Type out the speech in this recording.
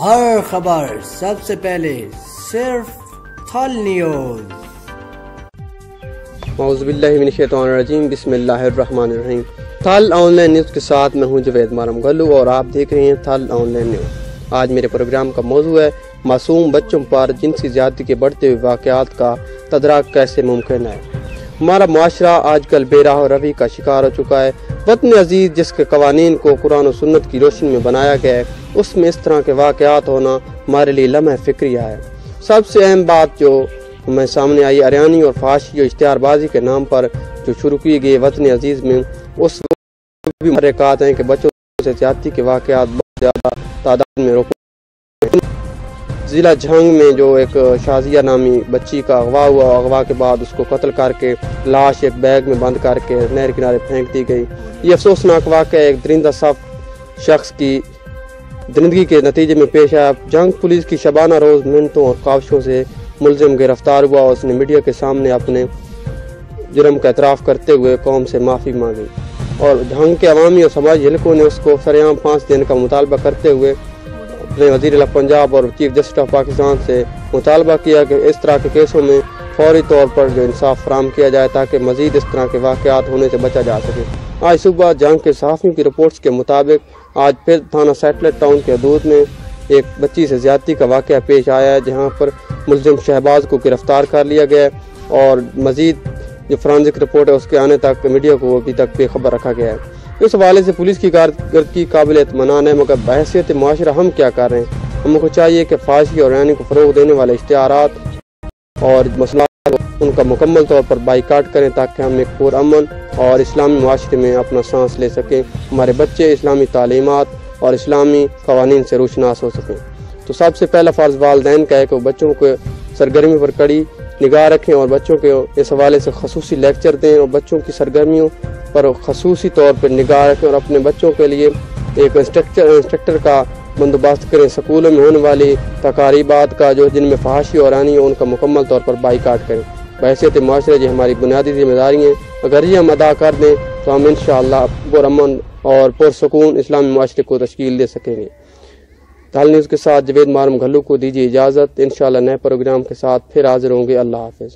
ہر خبر سب سے پہلے صرف تھل نیوز۔ اعوذ باللہ من الشیطان الرجیم، بسم اللہ الرحمن الرحیم۔ تھل آن لائن نیوز کے ساتھ میں ہوں جوید مارم گلو اور آپ دیکھ رہے ہیں تھل آن لائن نیوز۔ آج میرے پروگرام کا موضوع ہے معصوم بچوں پر جنسی زیادتی کے بڑھتے ہوئے واقعات کا تدارک کیسے ممکن ہے۔ ہمارا معاشرہ آج کل بے راہ روی کا شکار ہو چکا ہے۔ وطن عزیز جس کے قوانین کو قرآن و سنت کی روشنی میں بنایا گیا ہے، اس میں اس طرح کے واقعات ہونا ہمارے لیے لمحہ فکریہ ہے۔ سب سے اہم بات جو ہمیں سامنے آئی، اریانی اور فحاشی و اشتہار بازی کے نام پر جو شروع کی گئی وطن عزیز میں، اس بھی محرکات ہیں کہ بچوں سے زیادتی کے واقعات بہت زیادہ تعداد میں روکے۔ ضلع جھنگ میں جو ایک شازیہ نامی بچی کا اغوا ہوا، اغوا کے بعد اس کو قتل کر کے لاش ایک بیگ میں بند کر کے نہر کنارے پھینک دی گئی۔ یہ افسوسناک واقعہ ایک درندہ شخص کی درندگی کے نتیجے میں پیش آیا۔ جھنگ پولیس کی شبانہ روز منتوں اور کاوشوں سے ملزم گرفتار ہوا اور اس نے میڈیا کے سامنے اپنے جرم کا اعتراف کرتے ہوئے قوم سے معافی مانگی، اور جھنگ کے عوامی اور سماجی حلقوں نے اس کو سرعام پھانسی دینے کا مطالبہ کرتے ہوئے اپنے وزیر اعلیٰ پنجاب اور چیف جسٹس آف پاکستان سے مطالبہ کیا کہ اس طرح کے کیسوں میں فوری طور پر جو انصاف فراہم کیا جائے تاکہ مزید اس طرح کے واقعات ہونے سے بچا جا سکے۔ آج صبح جنگ کے صحافیوں کی رپورٹس کے مطابق آج پھر تھانہ سیٹلائٹ ٹاؤن کے حدود میں ایک بچی سے زیادتی کا واقعہ پیش آیا ہے، جہاں پر ملزم شہباز کو گرفتار کر لیا گیا ہے اور مزید جو فرانزک رپورٹ ہے اس کے آنے تک میڈیا کو ابھی تک بے خبر رکھا گیا ہے۔ اس حوالے سے پولیس کی کارکردگی قابل اطمینان ہے، مگر بحیثیت معاشرہ ہم کیا کر رہے ہیں؟ ہم کو چاہیے کہ فحاشی اور اریانی کو فروغ دینے والے اشتہارات اور مسئلات ان کا مکمل طور پر بائیکاٹ کریں تاکہ ہم ایک پرامن اور اسلامی معاشرے میں اپنا سانس لے سکیں، ہمارے بچے اسلامی تعلیمات اور اسلامی قوانین سے روشناس ہو سکیں۔ تو سب سے پہلا فرض والدین کا ہے کہ وہ بچوں کو سرگرمی پر کڑی نگاہ رکھیں اور بچوں کے اس حوالے سے خصوصی لیکچر دیں اور بچوں کی سرگرمیوں پر خصوصی طور پر نگاہ رکھیں اور اپنے بچوں کے لیے ایک انسٹرکٹر کا بندوبست کریں۔ سکولوں میں ہونے والی تقاریبات کا جن میں فحاشی اور اریانی ہو ان کا مکمل طور پر بائیکاٹ کریں۔ بحیثیت معاشرے یہ ہماری بنیادی ذمہ داری ہیں، اگر یہ ہم ادا کر دیں تو ہم انشاءاللہ پرامن اور پرسکون اسلامی معاشرے کو تشکیل دے سکیں گے۔ تھل نیوز کے ساتھ جوید مارم گھلو کو دیجیے اجازت، انشاءاللہ نئے پروگرام کے ساتھ پھر حاضر ہوں گے۔ اللہ حافظ۔